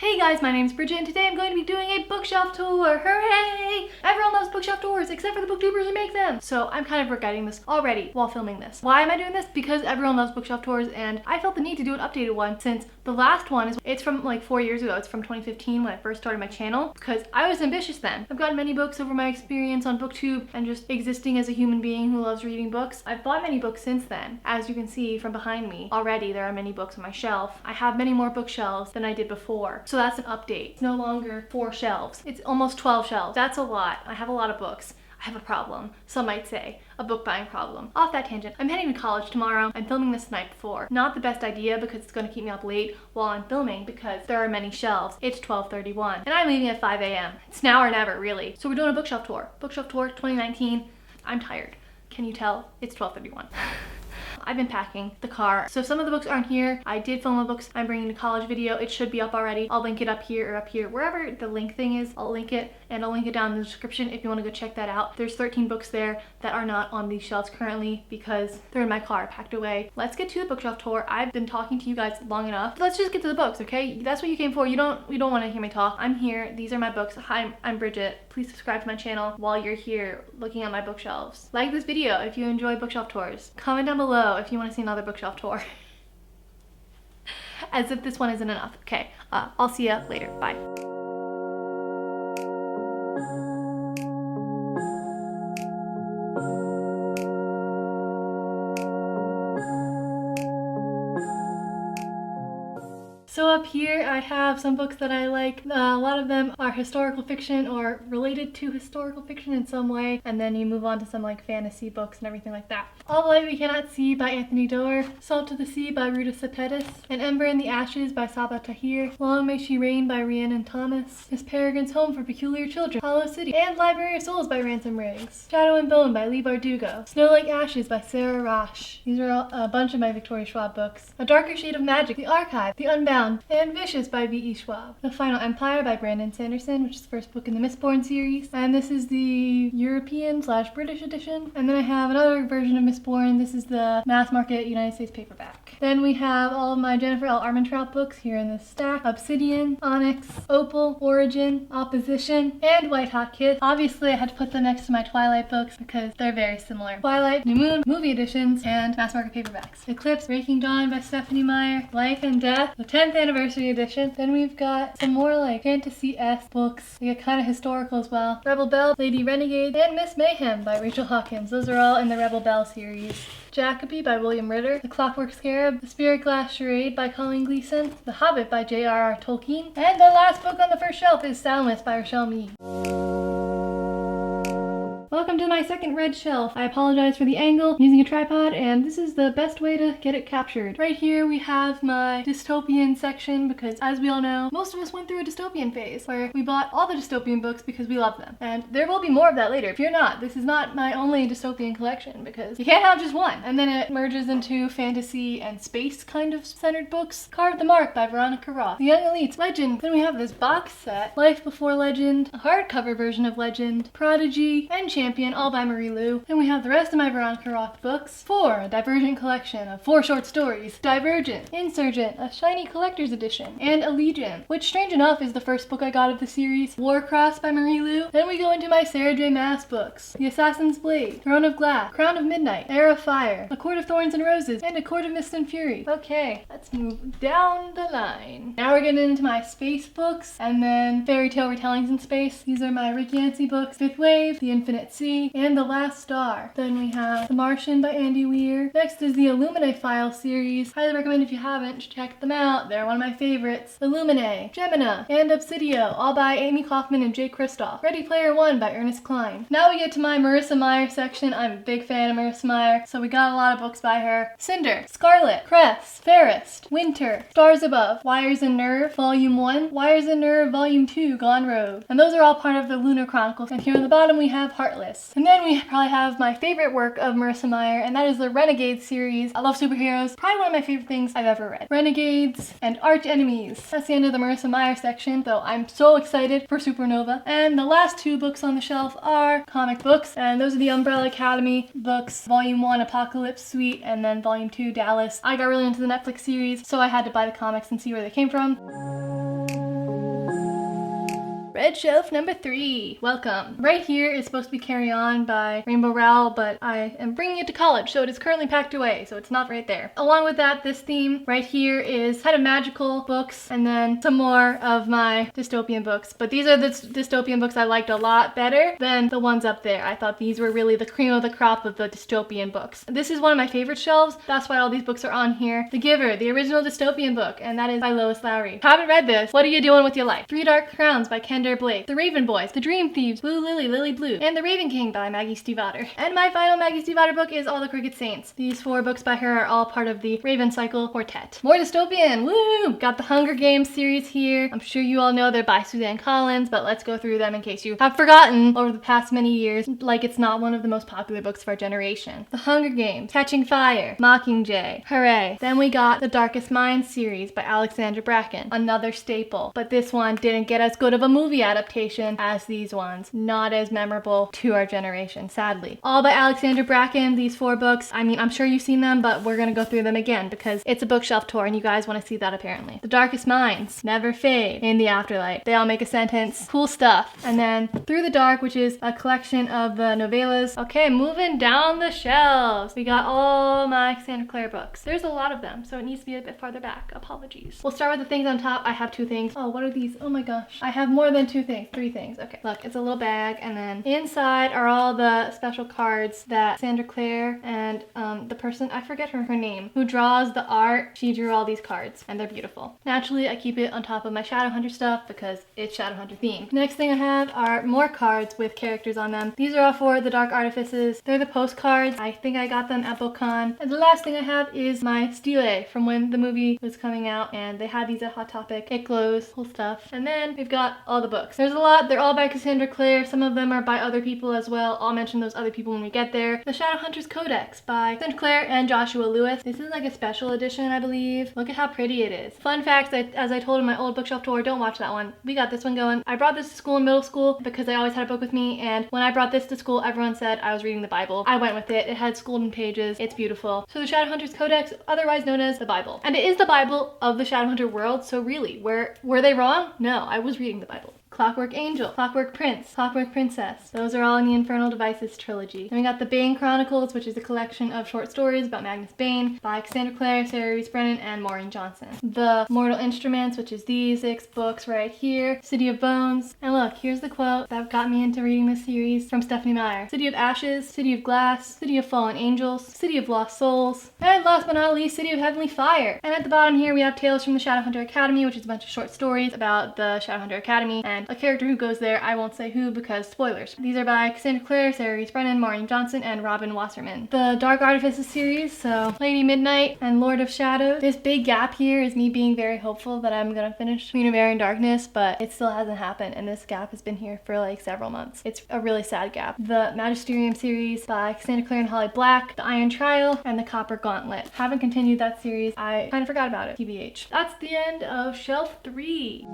Hey guys, my name's Bridget and today I'm going to be doing a bookshelf tour. Hooray! Everyone loves bookshelf tours except for the booktubers who make them. So I'm kind of regretting this already while filming this. Why am I doing this? Because everyone loves bookshelf tours and I felt the need to do an updated one since the last one it's from like 4 years ago. It's from 2015 when I first started my channel because I was ambitious then. I've gotten many books over my experience on BookTube and just existing as a human being who loves reading books. I've bought many books since then. As you can see from behind me, already there are many books on my shelf. I have many more bookshelves than I did before. So that's an update. It's no longer 4 shelves. It's almost 12 shelves. That's a lot. I have a lot of books. I have a problem. Some might say a book buying problem. Off that tangent, I'm heading to college tomorrow. I'm filming this the night before. Not the best idea because it's going to keep me up late while I'm filming because there are many shelves. It's 12:31 and I'm leaving at 5 a.m. It's now or never, really. So we're doing a bookshelf tour. Bookshelf tour 2019. I'm tired. Can you tell? It's 12:31. I've been packing the car. So some of the books aren't here. I did film a books I'm bringing to college video. It should be up already. I'll link it up here or up here. Wherever the link thing is, I'll link it and I'll link it down in the description if you want to go check that out. There's 13 books there that are not on these shelves currently because they're in my car packed away. Let's get to the bookshelf tour. I've been talking to you guys long enough. Let's just get to the books, okay? That's what you came for. You don't want to hear me talk. I'm here. These are my books. Hi, I'm Bridget. Please subscribe to my channel while you're here looking at my bookshelves. Like this video if you enjoy bookshelf tours. Comment down below if you want to see another bookshelf tour. As if this one isn't enough. Okay, I'll see ya later. Bye. So up here I have some books that I like. A lot of them are historical fiction or related to historical fiction in some way, and then you move on to some like fantasy books and everything like that. All the Light We Cannot See by Anthony Doerr, Salt to the Sea by Ruta Sepetys, An Ember in the Ashes by Sabaa Tahir, Long May She Reign by Rhiannon Thomas, Miss Peregrine's Home for Peculiar Children, Hollow City, and Library of Souls by Ransom Riggs, Shadow and Bone by Leigh Bardugo, Snow Like Ashes by Sarah Rosh. These are all, a bunch of my Victoria Schwab books. A Darker Shade of Magic, The Archive, The Unbound, and Vicious by V.E. Schwab. The Final Empire by Brandon Sanderson, which is the first book in the Mistborn series. And this is the European/British edition. And then I have another version of Mistborn. This is the mass market United States paperback. Then we have all of my Jennifer L. Armentrout books here in this stack. Obsidian, Onyx, Opal, Origin, Opposition, and White Hot Kiss. Obviously I had to put them next to my Twilight books because they're very similar. Twilight, New Moon, movie editions, and mass market paperbacks. Eclipse, Breaking Dawn by Stephanie Meyer, Life and Death, the 10th anniversary edition. Then we've got some more like fantasy-esque books. They get kind of historical as well. Rebel Belle, Lady Renegade, and Miss Mayhem by Rachel Hawkins. Those are all in the Rebel Belle series. Jacoby by William Ritter, The Clockwork Scarab, The Spirit Glass Charade by Colleen Gleason, The Hobbit by J.R.R. Tolkien, and the last book on the first shelf is Soundless by Rochelle Mead. Welcome to my second red shelf. I apologize for the angle. I'm using a tripod and this is the best way to get it captured. Right here we have my dystopian section because as we all know, most of us went through a dystopian phase where we bought all the dystopian books because we love them. And there will be more of that later. Fear not, this is not my only dystopian collection because you can't have just one. And then it merges into fantasy and space kind of centered books. Carve the Mark by Veronica Roth, The Young Elites, Legend. Then we have this box set, Life Before Legend, a hardcover version of Legend, Prodigy, and Champion, all by Marie Lu. Then we have the rest of my Veronica Roth books. 4, a Divergent collection of 4 short stories. Divergent, Insurgent, a shiny collector's edition, and Allegiant, which strange enough is the first book I got of the series. Warcross by Marie Lu. Then we go into my Sarah J. Maas books. The Assassin's Blade, Throne of Glass, Crown of Midnight, Heir of Fire, A Court of Thorns and Roses, and A Court of Mist and Fury. Okay, let's move down the line. Now we're getting into my space books, and then fairy tale retellings in space. These are my Rick Yancey books. Fifth Wave, The Infinite Sea, and The Last Star. Then we have The Martian by Andy Weir. Next is the Illuminae File series. Highly recommend if you haven't, check them out. They're one of my favorites. Illuminae, Gemina, and Obsidio, all by Amy Kaufman and Jay Kristoff. Ready Player One by Ernest Cline. Now we get to my Marissa Meyer section. I'm a big fan of Marissa Meyer, so we got a lot of books by her. Cinder, Scarlet, Cress, Fairest, Winter, Stars Above, Wires and Nerve, Volume 1, Wires and Nerve, Volume 2, Gone Rogue. And those are all part of the Lunar Chronicles. And here on the bottom we have Heartless. And then we probably have my favorite work of Marissa Meyer, and that is the Renegades series. I love superheroes. Probably one of my favorite things I've ever read. Renegades and Arch Enemies. That's the end of the Marissa Meyer section, though I'm so excited for Supernova. And the last 2 books on the shelf are comic books, and those are the Umbrella Academy books. Volume 1, Apocalypse Suite, and then Volume 2, Dallas. I got really into the Netflix series, so I had to buy the comics and see where they came from. Red Shelf number 3. Welcome. Right here is supposed to be Carry On by Rainbow Rowell, but I am bringing it to college, so it is currently packed away, so it's not right there. Along with that, this theme right here is kind of magical books, and then some more of my dystopian books. But these are the dystopian books I liked a lot better than the ones up there. I thought these were really the cream of the crop of the dystopian books. This is one of my favorite shelves. That's why all these books are on here. The Giver, the original dystopian book, and that is by Lois Lowry. Haven't read this. What are you doing with your life? Three Dark Crowns by Kendra Blake. The Raven Boys, The Dream Thieves, Blue Lily, Lily Blue, and The Raven King by Maggie Stiefvater. And my final Maggie Stiefvater book is All the Crooked Saints. These 4 books by her are all part of the Raven Cycle Quartet. More dystopian, woo! Got the Hunger Games series here. I'm sure you all know they're by Suzanne Collins, but let's go through them in case you have forgotten over the past many years, like it's not one of the most popular books of our generation. The Hunger Games, Catching Fire, Mockingjay, hooray. Then we got the Darkest Minds series by Alexandra Bracken, another staple, but this one didn't get as good of a movie adaptation as these ones. Not as memorable to our generation, sadly. All by Alexandra Bracken, these 4 books. I mean, I'm sure you've seen them, but we're gonna go through them again because it's a bookshelf tour and you guys want to see that apparently. The Darkest Minds, Never Fade, In the Afterlife. They all make a sentence. Cool stuff. And then Through the Dark, which is a collection of the novellas. Okay, moving down the shelves. We got all my Santa Clara books. There's a lot of them, so it needs to be a bit farther back. Apologies. We'll start with the things on top. I have 2 things. Oh, what are these? Oh my gosh. I have more than 2 things. 3 things. Okay, look, it's a little bag, and then inside are all the special cards that Sandra Clare and the person, I forget her name, who draws the art. She drew all these cards, and they're beautiful. Naturally, I keep it on top of my Shadowhunter stuff because it's Shadowhunter themed. Next thing I have are more cards with characters on them. These are all for the Dark Artifices. They're the postcards. I think I got them at BookCon. And the last thing I have is my Stile from when the movie was coming out, and they had these at Hot Topic. It glows, cool stuff. And then we've got all the books. There's a lot. They're all by Cassandra Clare. Some of them are by other people as well. I'll mention those other people when we get there. The Shadowhunters Codex by Cassandra Clare and Joshua Lewis. This is like a special edition, I believe. Look at how pretty it is. Fun fact, as I told in my old bookshelf tour, don't watch that one. We got this one going. I brought this to school in middle school because I always had a book with me, and when I brought this to school, everyone said I was reading the Bible. I went with it. It had golden pages. It's beautiful. So the Shadowhunters Codex, otherwise known as the Bible. And it is the Bible of the Shadowhunter world, so really, were they wrong? No, I was reading the Bible. Clockwork Angel, Clockwork Prince, Clockwork Princess. Those are all in the Infernal Devices trilogy. Then we got the Bane Chronicles, which is a collection of short stories about Magnus Bane by Cassandra Clare, Sarah Reese Brennan, and Maureen Johnson. The Mortal Instruments, which is these 6 books right here. City of Bones. And look, here's the quote that got me into reading this series from Stephanie Meyer. City of Ashes, City of Glass, City of Fallen Angels, City of Lost Souls, and last but not least, City of Heavenly Fire. And at the bottom here, we have Tales from the Shadowhunter Academy, which is a bunch of short stories about the Shadowhunter Academy and a character who goes there. I won't say who because spoilers. These are by Cassandra Clare, Sarah Reese Brennan, Maureen Johnson, and Robin Wasserman. The Dark Artifices series, so Lady Midnight and Lord of Shadows. This big gap here is me being very hopeful that I'm gonna finish Queen of Air and Darkness, but it still hasn't happened, and this gap has been here for like several months. It's a really sad gap. The Magisterium series by Cassandra Clare and Holly Black, The Iron Trial, and The Copper Gauntlet. Haven't continued that series. I kind of forgot about it, TBH. That's the end of shelf 3.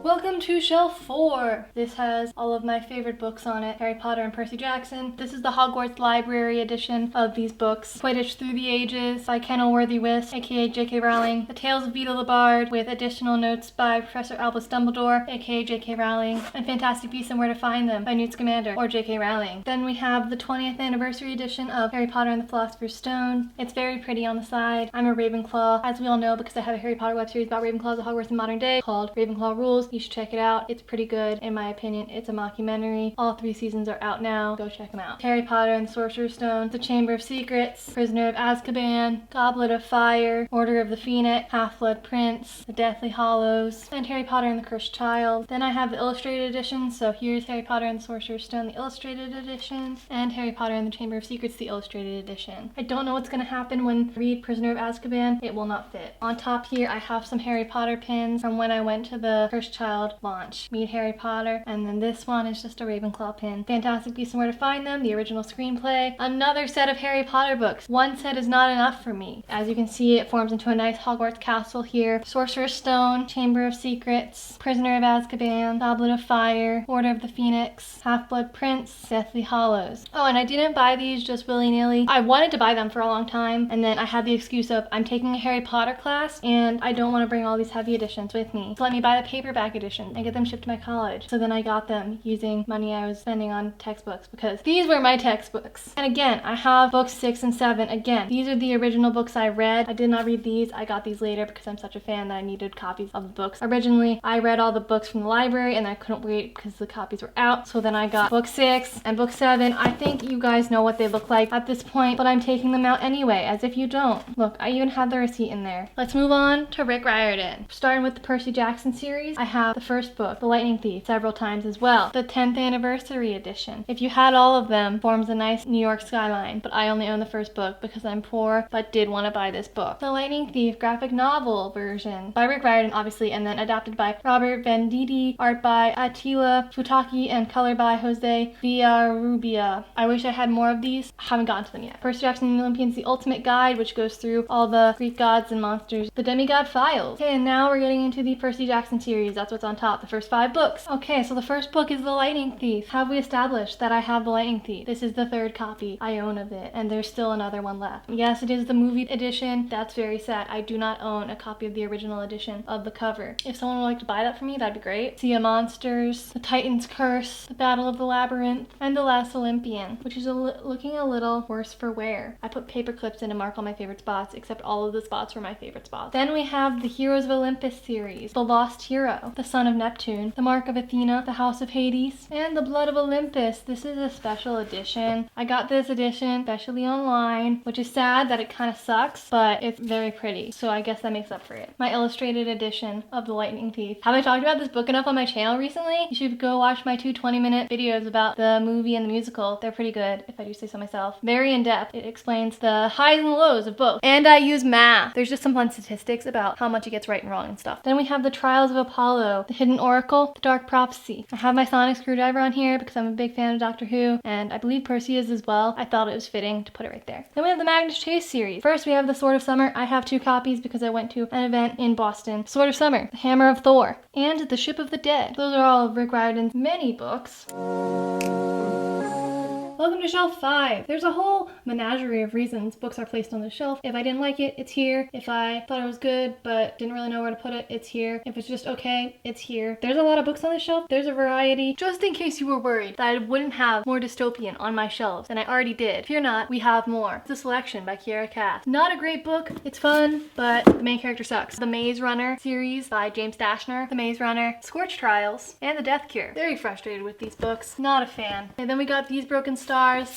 Welcome to shelf 4. This has all of my favorite books on it. Harry Potter and Percy Jackson. This is the Hogwarts Library edition of these books. Quidditch Through the Ages by Ken Worthy-Whist, aka J.K. Rowling. The Tales of Beedle the Bard with additional notes by Professor Albus Dumbledore, aka J.K. Rowling. And Fantastic Beasts and Where to Find Them by Newt Scamander, or J.K. Rowling. Then we have the 20th anniversary edition of Harry Potter and the Philosopher's Stone. It's very pretty on the side. I'm a Ravenclaw, as we all know because I have a Harry Potter web series about Ravenclaws at Hogwarts in modern day called Ravenclaw Rules. You should check it out. It's pretty good in my opinion. It's a mockumentary. All 3 seasons are out now. Go check them out. Harry Potter and the Sorcerer's Stone, The Chamber of Secrets, Prisoner of Azkaban, Goblet of Fire, Order of the Phoenix, Half-Blood Prince, The Deathly Hallows, and Harry Potter and the Cursed Child. Then I have the illustrated edition, so here's Harry Potter and the Sorcerer's Stone, the illustrated edition, and Harry Potter and the Chamber of Secrets, the illustrated edition. I don't know what's going to happen when I read Prisoner of Azkaban. It will not fit. On top here, I have some Harry Potter pins from when I went to the Cursed Child launch. Meet Harry Potter, and then this one is just a Ravenclaw pin. Fantastic Beasts and Where to Find Them, the original screenplay. Another set of Harry Potter books. One set is not enough for me. As you can see, it forms into a nice Hogwarts castle here. Sorcerer's Stone, Chamber of Secrets, Prisoner of Azkaban, Goblet of Fire, Order of the Phoenix, Half-Blood Prince, Deathly Hallows. Oh, and I didn't buy these just willy-nilly. I wanted to buy them for a long time, and then I had the excuse of I'm taking a Harry Potter class, and I don't want to bring all these heavy editions with me. So let me buy the paperback edition edition and get them shipped to my college. So then I got them using money I was spending on textbooks because these were my textbooks. And again, I have books 6 and 7. Again, these are the original books I read. I did not read these. I got these later because I'm such a fan that I needed copies of the books. Originally, I read all the books from the library and I couldn't wait because the copies were out. So then I got book 6 and book 7. I think you guys know what they look like at this point, but I'm taking them out anyway, as if you don't. Look, I even have the receipt in there. Let's move on to Rick Riordan. Starting with the Percy Jackson series, I have the first book, The Lightning Thief, several times as well. The 10th anniversary edition. If you had all of them, forms a nice New York skyline, but I only own the first book because I'm poor, but did want to buy this book. The Lightning Thief graphic novel version by Rick Riordan, obviously, and then adapted by Robert Venditti, art by Attila Futaki, and color by Jose Villarrubia. I wish I had more of these. I haven't gotten to them yet. Percy Jackson and the Olympians, The Ultimate Guide, which goes through all the Greek gods and monsters. The Demigod Files. Okay, and now we're getting into the Percy Jackson series. That's what's on top. The first 5 books. Okay, so the first book is The Lightning Thief. Have we established that I have The Lightning Thief? This is the 3rd copy I own of it, and there's still another one left. Yes, it is the movie edition. That's very sad. I do not own a copy of the original edition of the cover. If someone would like to buy that for me, that'd be great. Sea of Monsters, The Titan's Curse, The Battle of the Labyrinth, and The Last Olympian, which is looking a little worse for wear. I put paper clips in to mark all my favorite spots, except all of the spots were my favorite spots. Then we have the Heroes of Olympus series, The Lost Hero, The Son of Neptune, The Mark of Athena, The House of Hades, and The Blood of Olympus. This is a special edition. I got this edition especially online, which is sad that it kind of sucks, but it's very pretty, so I guess that makes up for it. My illustrated edition of The Lightning Thief. Have I talked about this book enough on my channel recently? You should go watch my 2 20-minute videos about the movie and the musical. They're pretty good, if I do say so myself. Very in-depth. It explains the highs and lows of both. And I use math. There's just some fun statistics about how much it gets right and wrong and stuff. Then we have The Trials of Apollo, The Hidden Oracle, The Dark Prophecy. I have my sonic screwdriver on here because I'm a big fan of Doctor Who, and I believe Percy is as well. I thought it was fitting to put it right there. Then we have the Magnus Chase series. First, we have The Sword of Summer. I have 2 copies because I went to an event in Boston. Sword of Summer, The Hammer of Thor, and The Ship of the Dead. Those are all of Rick Riordan's many books. Welcome to shelf 5. There's a whole menagerie of reasons books are placed on the shelf. If I didn't like it, it's here. If I thought it was good but didn't really know where to put it, it's here. If it's just okay, it's here. There's a lot of books on the shelf. There's a variety. Just in case you were worried that I wouldn't have more dystopian on my shelves, and I already did. Fear not, we have more. It's a Selection by Kiera Cass. Not a great book. It's fun, but the main character sucks. The Maze Runner series by James Dashner. The Maze Runner, Scorch Trials, and The Death Cure. Very frustrated with these books. Not a fan. And then we got These Broken Stars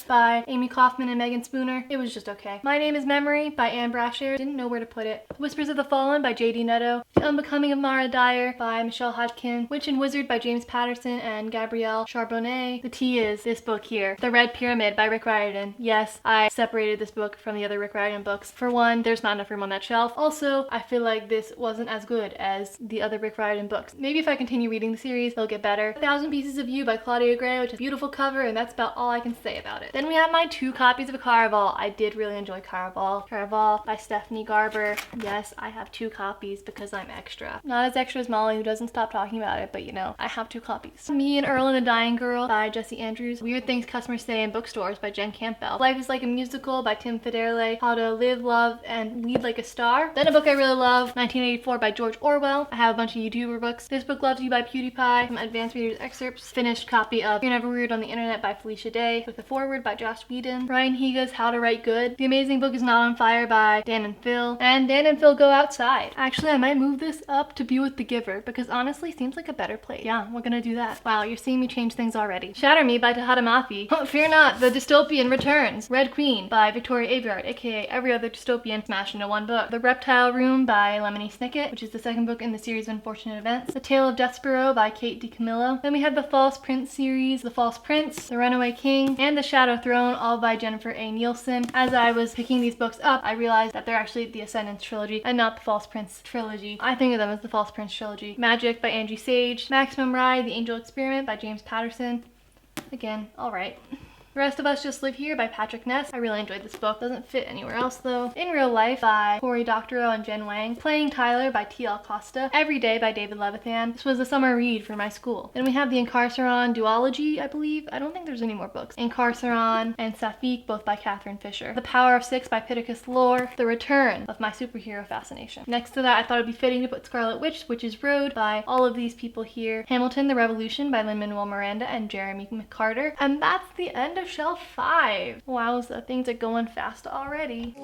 by Amy Kaufman and Megan Spooner. It was just okay. My Name is Memory by Anne Brasher. Didn't know where to put it. Whispers of the Fallen by J.D. Netto. The Unbecoming of Mara Dyer by Michelle Hodgkin. Witch and Wizard by James Patterson and Gabrielle Charbonnet. The tea is this book here. The Red Pyramid by Rick Riordan. Yes, I separated this book from the other Rick Riordan books. For one, there's not enough room on that shelf. Also, I feel like this wasn't as good as the other Rick Riordan books. Maybe if I continue reading the series, they'll get better. 1,000 Pieces of You by Claudia Gray, which is a beautiful cover, and that's about all I can say about it. Then we have my 2 copies of Caraval. I did really enjoy Caraval. Caraval by Stephanie Garber. Yes, I have 2 copies because I'm extra. Not as extra as Molly, who doesn't stop talking about it, but you know, I have 2 copies. Me and Earl and the Dying Girl by Jesse Andrews. Weird Things Customers Say in Bookstores by Jen Campbell. Life is Like a Musical by Tim Federle. How to Live, Love, and Lead Like a Star. Then a book I really love, 1984 by George Orwell. I have a bunch of YouTuber books. This Book Loves You by PewDiePie. Some Advanced Readers Excerpts. Finished copy of You're Never Weird on the Internet by Felicia Day with a foreword by Josh Whedon. Ryan Higa's How to Write Good. The Amazing Book Is Not on Fire by Dan and Phil. And Dan and Phil Go Outside. Actually, I might move this up to Be With the Giver because honestly seems like a better place. Yeah, we're gonna do that. Wow, you're seeing me change things already. Shatter Me by Tahada Mafi. Oh, fear not, The Dystopian Returns. Red Queen by Victoria Aveyard, aka every other dystopian smashed into one book. The Reptile Room by Lemony Snicket, which is the 2nd book in the series of Unfortunate Events. The Tale of Despero by Kate DiCamillo. Then we have the False Prince series, The False Prince, The Runaway King, and The Shadow Throne, all by Jennifer A. Nielsen. As I was picking these books up, I realized that they're actually the Ascendance trilogy and not the False Prince trilogy. I think of them as the False Prince trilogy. Magic by Angie Sage. Maximum Ride, The Angel Experiment by James Patterson. Again, alright. The Rest of Us Just Live Here by Patrick Ness. I really enjoyed this book. Doesn't fit anywhere else though. In Real Life by Cory Doctorow and Jen Wang. Playing Tyler by T.L. Costa. Every Day by David Levithan. This was a summer read for my school. Then we have The Incarceron duology, I believe. I don't think there's any more books. Incarceron and Safiq, both by Catherine Fisher. The Power of Six by Pittacus Lore. The Return of My Superhero Fascination. Next to that, I thought it'd be fitting to put Scarlet Witch, Witch's Road by all of these people here. Hamilton, The Revolution by Lin-Manuel Miranda and Jeremy McCarter. And that's the end of shelf 5. Wowza, things are going fast already.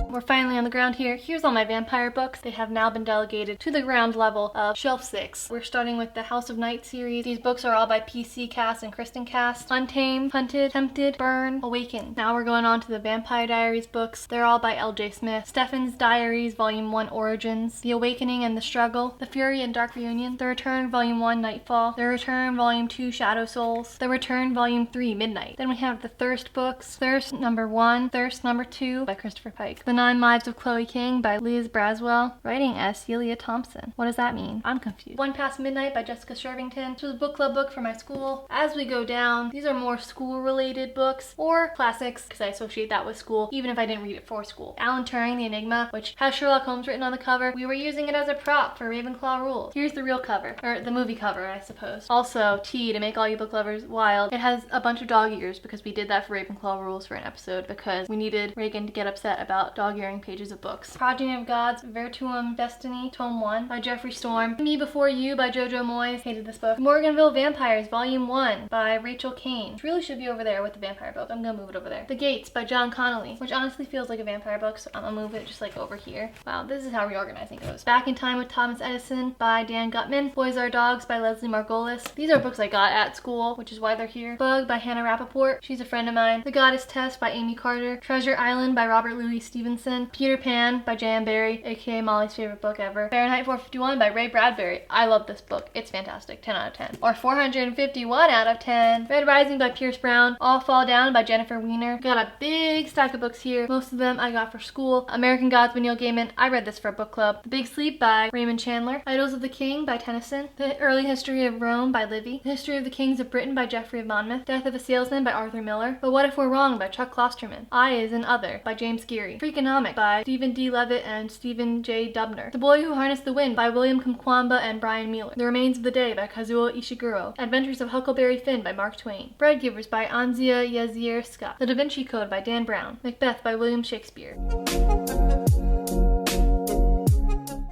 We're finally on the ground here. Here's all my vampire books. They have now been delegated to the ground level of shelf 6. We're starting with the House of Night series. These books are all by PC Cast and Kristen Cast. Untamed, Hunted, Tempted, Burn, Awakened. Now we're going on to the Vampire Diaries books. They're all by L.J. Smith. Stephen's Diaries, Volume 1, Origins. The Awakening and the Struggle. The Fury and Dark Reunion. The Return, Volume 1, Nightfall. The Return, Volume 2, Shadow Souls. The Return, Volume 3, Midnight. Then we have the Thirst books. Thirst number 1, Thirst number 2 by Christopher Pike. The Nine Lives of Chloe King by Liz Braswell. Writing as Celia Thompson. What does that mean? I'm confused. One Past Midnight by Jessica Shervington. This was a book club book for my school. As we go down, these are more school related books or classics because I associate that with school even if I didn't read it for school. Alan Turing, The Enigma, which has Sherlock Holmes written on the cover. We were using it as a prop for Ravenclaw Rules. Here's the real cover, or the movie cover I suppose. Also, T, to make all you book lovers wild, it has a bunch of dog ears because we did that for Ravenclaw Rules for an episode because we needed Reagan to get upset about dog earing pages of books. Progeny of Gods, Virtuum Destiny, Tome 1 by Jeffrey Storm. Me Before You by Jojo Moyes. Hated this book. Morganville Vampires, Volume 1 by Rachel Kane. Which really should be over there with the vampire book. I'm gonna move it over there. The Gates by John Connolly, which honestly feels like a vampire book, so I'm gonna move it just like over here. Wow, this is how reorganizing goes. Back in Time with Thomas Edison by Dan Gutman. Boys Are Dogs by Leslie Margolis. These are books I got at school, which is why they're here. Bug by Hannah Rappaport. She's a friend of mine. The Goddess Test by Amy Carter. Treasure Island by Robert Louis Stevenson. Peter Pan by Jan Barry, aka Molly's favorite book ever. Fahrenheit 451 by Ray Bradbury. I love this book. It's fantastic. 10 out of 10. Or 451 out of 10. Red Rising by Pierce Brown. All Fall Down by Jennifer Weiner. Got a big stack of books here. Most of them I got for school. American Gods by Neil Gaiman. I read this for a book club. The Big Sleep by Raymond Chandler. Idols of the King by Tennyson. The Early History of Rome by Livy. The History of the Kings of Britain by Geoffrey of Monmouth. Death of a Salesman by Arthur Miller. But What If We're Wrong by Chuck Klosterman. I Is an Other by James Geary. Freakonomic by Stephen D. Levitt and Stephen J. Dubner. The Boy Who Harnessed the Wind by William Kamkwamba and Brian Mueller. The Remains of the Day by Kazuo Ishiguro. Adventures of Huckleberry Finn by Mark Twain. Bread Givers by Anzia Yazierska. The Da Vinci Code by Dan Brown. Macbeth by William Shakespeare.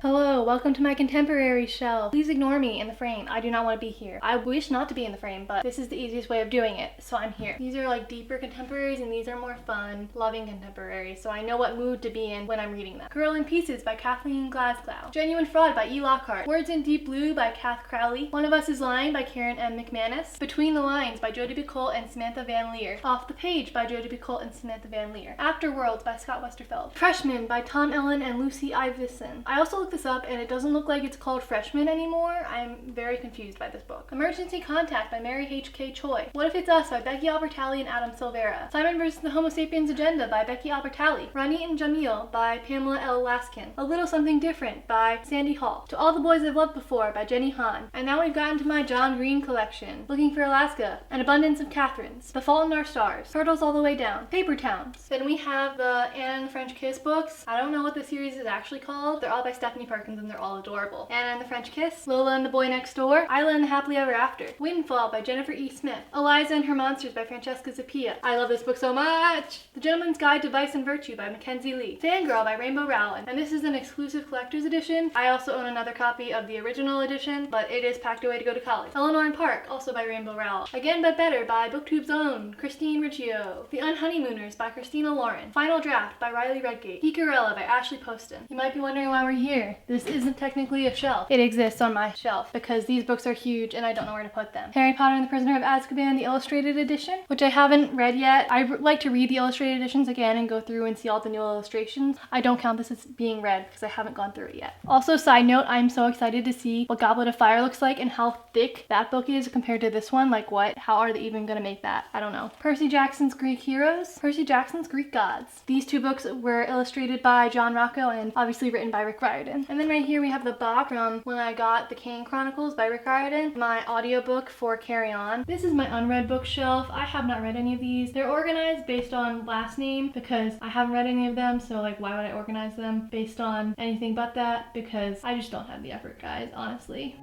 Hello, welcome to my contemporary shelf. Please ignore me in the frame. I do not want to be here. I wish not to be in the frame, but this is the easiest way of doing it, so I'm here. These are like deeper contemporaries and these are more fun, loving contemporaries, so I know what mood to be in when I'm reading them. Girl in Pieces by Kathleen Glasgow. Genuine Fraud by E. Lockhart. Words in Deep Blue by Kath Crowley. One of Us is Lying by Karen M. McManus. Between the Lines by Jodi Picoult and Samantha Van Leer. Off the Page by Jodi Picoult and Samantha Van Leer. Afterworlds by Scott Westerfeld. Freshman by Tom Ellen and Lucy Ivison. I also looked this up and it doesn't look like it's called Freshman anymore. I'm very confused by this book. Emergency Contact by Mary H.K. Choi. What If It's Us by Becky Albertalli and Adam Silvera. Simon vs. the Homo Sapiens Agenda by Becky Albertalli. Ronit and Jamil by Pamela L. Laskin. A Little Something Different by Sandy Hall. To All the Boys I've Loved Before by Jenny Han. And now we've gotten to my John Green collection. Looking for Alaska. An Abundance of Catherines. The Fault in Our Stars. Turtles All the Way Down. Paper Towns. Then we have the Anna and the French Kiss books. I don't know what the series is actually called. They're all by Stephanie Perkins and they're all adorable. Anna and the French Kiss, Lola and the Boy Next Door, Isla and the Happily Ever After, Windfall by Jennifer E. Smith, Eliza and Her Monsters by Francesca Zappia. I love this book so much! The Gentleman's Guide to Vice and Virtue by Mackenzie Lee, Fangirl by Rainbow Rowland, and this is an exclusive collector's edition. I also own another copy of the original edition, but it is packed away to go to college. Eleanor and Park, also by Rainbow Rowell. Again But Better by BookTube's own Christine Riccio. The Unhoneymooners by Christina Lauren. Final Draft by Riley Redgate. Geekarella by Ashley Poston. You might be wondering why we're here. This isn't technically a shelf. It exists on my shelf because these books are huge and I don't know where to put them. Harry Potter and the Prisoner of Azkaban, the illustrated edition, which I haven't read yet. I like to read the illustrated editions again and go through and see all the new illustrations. I don't count this as being read because I haven't gone through it yet. Also, side note, I'm so excited to see what Goblet of Fire looks like and how thick that book is compared to this one. Like what? How are they even gonna make that? I don't know. Percy Jackson's Greek Heroes, Percy Jackson's Greek Gods. These two books were illustrated by John Rocco and obviously written by Rick Riordan. And then right here we have the box from when I got The Kane Chronicles by Rick Riordan, my audiobook for Carry On. This is my unread bookshelf. I have not read any of these. They're organized based on last name because I haven't read any of them, so like why would I organize them based on anything but that? Because I just don't have the effort, guys, honestly.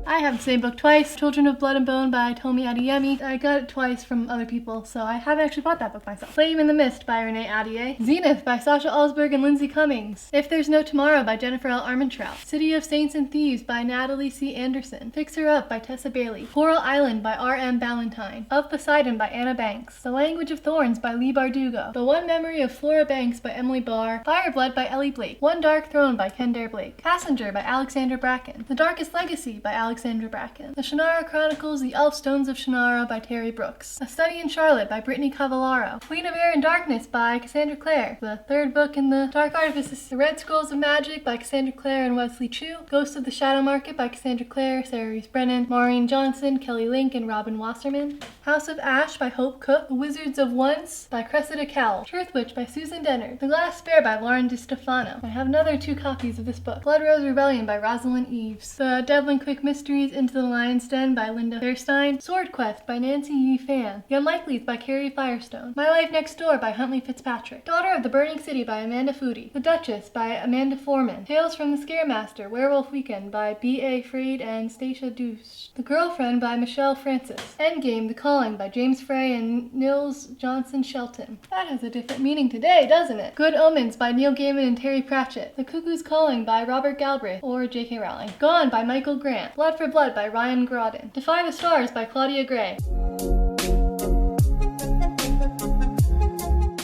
I have the same book twice, Children of Blood and Bone by Tomi Adeyemi. I got it twice from other people, so I haven't actually bought that book myself. Flame in the Mist by Renee Ahdieh. Zenith by Sasha Alsberg and Lindsay Cummings. If There's No Tomorrow by Jennifer L. Armentrout. City of Saints and Thieves by Natalie C. Anderson. Fix Her Up by Tessa Bailey. Coral Island by R.M. Ballantyne. Of Poseidon by Anna Banks. The Language of Thorns by Leigh Bardugo. The One Memory of Flora Banks by Emily Barr. Fireblood by Ellie Blake. One Dark Throne by Kendare Blake. Passenger by Alexandra Bracken. The Darkest Legacy by Alexandra Bracken. The Shannara Chronicles, The Elfstones of Shannara by Terry Brooks. A Study in Charlotte by Brittany Cavallaro. Queen of Air and Darkness by Cassandra Clare, the third book in the Dark Artifices. The Red Scrolls of Magic by Cassandra Clare and Wesley Chu. Ghost of the Shadow Market by Cassandra Clare, Sarah Reese Brennan, Maureen Johnson, Kelly Link, and Robin Wasserman. House of Ash by Hope Cook. The Wizards of Once by Cressida Cowell. Truth Witch by Susan Dennard. The Glass Spare by Lauren DiStefano. I have another 2 copies of this book. Blood Rose Rebellion by Rosalind Eves. The Devlin Quick Mysteries Into the Lion's Den by Linda Fairstein. Sword Quest by Nancy Yee Fan. The Unlikelies by Carrie Firestone. My Life Next Door by Huntley Fitzpatrick. Daughter of the Burning City by Amanda Foody. The Duchess by Amanda Foreman. Tales from the Scaremaster, Werewolf Weekend by B.A. Freid and Stacia Douce. The Girlfriend by Michelle Francis. Endgame, The Calling by James Frey and Nils Johnson Shelton. That has a different meaning today, doesn't it? Good Omens by Neil Gaiman and Terry Pratchett. The Cuckoo's Calling by Robert Galbraith or J.K. Rowling. Gone by Michael Grant. Blood for Blood by Ryan Grodin. Defy the Stars by Claudia Gray.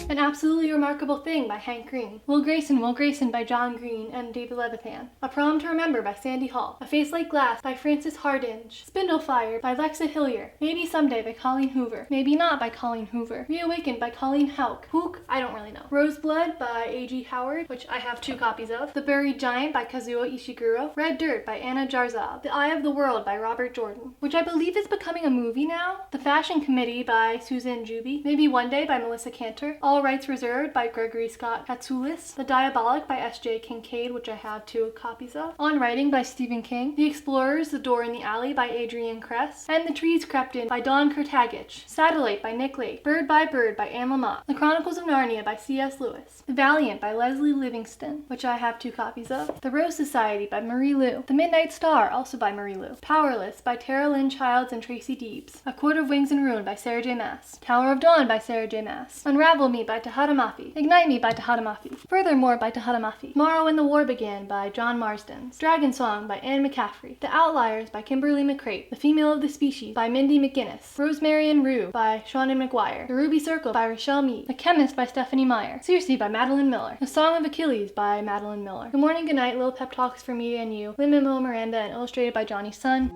An Absolutely Remarkable Thing by Hank Green. Will Grayson by John Green and David Levithan. A Prom to Remember by Sandy Hall. A Face Like Glass by Frances Hardinge. Spindlefire by Lexa Hillier. Maybe Someday by Colleen Hoover. Maybe Not by Colleen Hoover. Reawakened by Colleen Houck. Hook? I don't really know. Roseblood by A.G. Howard, which I have 2 copies of. The Buried Giant by Kazuo Ishiguro. Red Dirt by Anna Jarzab. The Eye of the World by Robert Jordan, which I believe is becoming a movie now. The Fashion Committee by Suzanne Juby. Maybe One Day by Melissa Cantor. All Rights Reserved by Gregory Scott Katsoulis. The Diabolic by S.J. Kincaid, which I have 2 copies of. On Writing by Stephen King. The Explorers, The Door in the Alley by Adrienne Kress. And The Trees Crept In by Dawn Kurtagich. Satellite by Nick Lake. Bird by Anne Lamott. The Chronicles of Narnia by C.S. Lewis. The Valiant by Leslie Livingston, which I have 2 copies of. The Rose Society by Marie Lu. The Midnight Star, also by Marie Lu. Powerless by Tara Lynn Childs and Tracy Deebs. A Court of Wings and Ruin by Sarah J. Maas. Tower of Dawn by Sarah J. Maas. Unravel Me by Tahada Mafi. Ignite Me by Tahada Mafi. Furthermore by Tahada Mafi. Tomorrow When the War Began by John Marsden. Dragon Song by Anne McCaffrey. The Outliers by Kimberly McCrae. The Female of the Species by Mindy McGuinness. Rosemary and Rue by Seanan McGuire. The Ruby Circle by Rochelle Mead. The Chemist by Stephanie Meyer. Circe by Madeline Miller. The Song of Achilles by Madeline Miller. Good Morning, Good Night, Little Pep Talks for Me and You. Lin-Manuel Miranda and illustrated by Johnny Sun.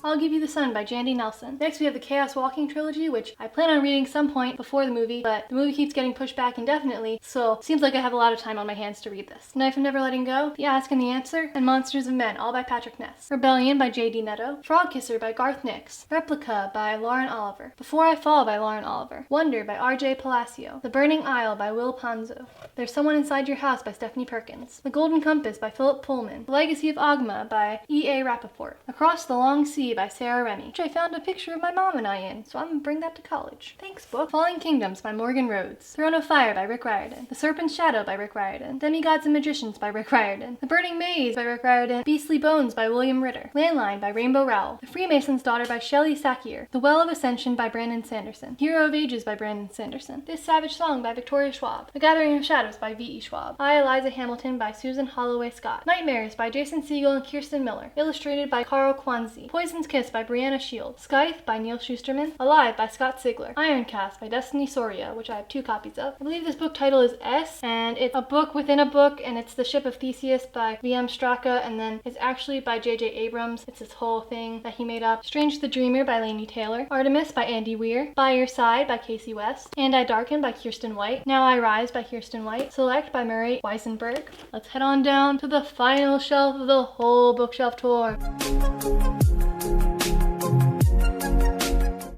I'll Give You the Sun by Jandy Nelson. Next we have the Chaos Walking trilogy, which I plan on reading some point before the movie, but the movie keeps getting pushed back indefinitely, so it seems like I have a lot of time on my hands to read this. Knife of Never Letting Go, The Ask and the Answer, and Monsters of Men, all by Patrick Ness. Rebellion by J.D. Netto. Frog Kisser by Garth Nix. Replica by Lauren Oliver. Before I Fall by Lauren Oliver. Wonder by R.J. Palacio. The Burning Isle by Will Ponzo. There's Someone Inside Your House by Stephanie Perkins. The Golden Compass by Philip Pullman. The Legacy of Ogma by E.A. Rappaport. Across the Long Sea by Sarah Remy, which I found a picture of my mom and I in, so I'm gonna bring that to college. Thanks, book. Falling Kingdoms by Morgan Rhodes. Throne of Fire by Rick Riordan. The Serpent's Shadow by Rick Riordan. Demigods and Magicians by Rick Riordan. The Burning Maze by Rick Riordan. Beastly Bones by William Ritter. Landline by Rainbow Rowell. The Freemason's Daughter by Shelley Sakier. The Well of Ascension by Brandon Sanderson. Hero of Ages by Brandon Sanderson. This Savage Song by Victoria Schwab. The Gathering of Shadows by V.E. Schwab. I, Eliza Hamilton by Susan Holloway Scott. Nightmares by Jason Segel and Kirsten Miller. Illustrated by Carl Kwanzi. Poison's Kiss by Brianna Shield. Scythe by Neil Schusterman. Alive by Scott Sigler. Ironcast by Destiny Soria, which I have 2 copies of. I believe this book title is S, and it's a book within a book, and it's The Ship of Theseus by V.M. Straka, and then it's actually by J.J. Abrams. It's this whole thing that he made up. Strange the Dreamer by Lainey Taylor. Artemis by Andy Weir. By Your Side by Casey West. And I Darken by Kirsten White. Now I Rise by Kirsten White. Select by Murray Weisenberg. Let's head on down to the final shelf of the whole bookshelf tour.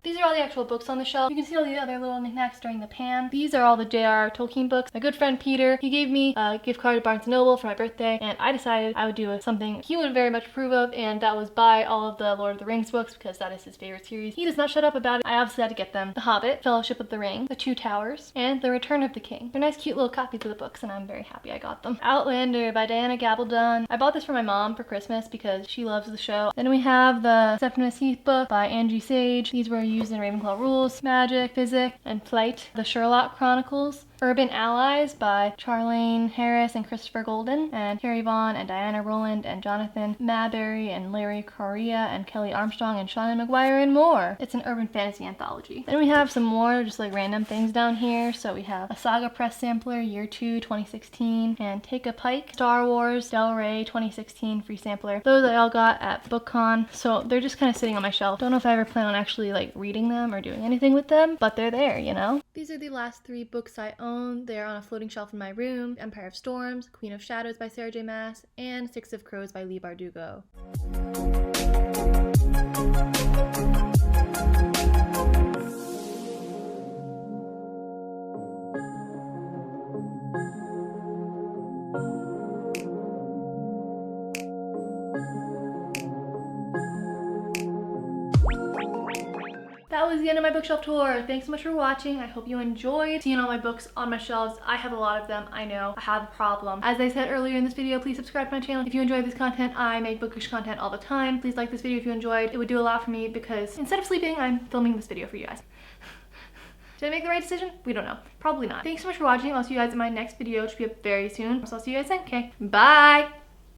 These are all the actual books on the shelf. You can see all the other little knickknacks during the pan. These are all the J.R.R. Tolkien books. My good friend Peter, he gave me a gift card to Barnes & Noble for my birthday, and I decided I would do something he would very much approve of, and that was buy all of the Lord of the Rings books because that is his favorite series. He does not shut up about it. I obviously had to get them. The Hobbit, Fellowship of the Ring, The Two Towers, and The Return of the King. They're nice cute little copies of the books, and I'm very happy I got them. Outlander by Diana Gabaldon. I bought this for my mom for Christmas because she loves the show. Then we have the Septimus Heath book by Angie Sage. These were used in Ravenclaw Rules, Magic, Physics, and Flight. The Sherlock Chronicles. Urban Allies by Charlene Harris and Christopher Golden, and Carrie Vaughn and Diana Rowland and Jonathan Maberry and Larry Correia and Kelly Armstrong and Shannon McGuire and more. It's an urban fantasy anthology. Then we have some more just like random things down here. So we have a Saga Press sampler, Year 2, 2016, and Take a Pike, Star Wars, Del Rey, 2016, free sampler. Those I all got at BookCon, so they're just kind of sitting on my shelf. Don't know if I ever plan on actually like reading them or doing anything with them, but they're there, you know? These are the last 3 books I own. They're on a floating shelf in my room. Empire of Storms, Queen of Shadows by Sarah J. Maas, and Six of Crows by Leigh Bardugo. That was the end of my bookshelf tour. Thanks so much for watching. I hope you enjoyed seeing all my books on my shelves. I have a lot of them. I know. I have a problem. As I said earlier in this video, please subscribe to my channel if you enjoy this content. I make bookish content all the time. Please like this video if you enjoyed. It would do a lot for me because instead of sleeping, I'm filming this video for you guys. Did I make the right decision? We don't know. Probably not. Thanks so much for watching. I'll see you guys in my next video, which will be up very soon. So I'll see you guys then. Okay, bye!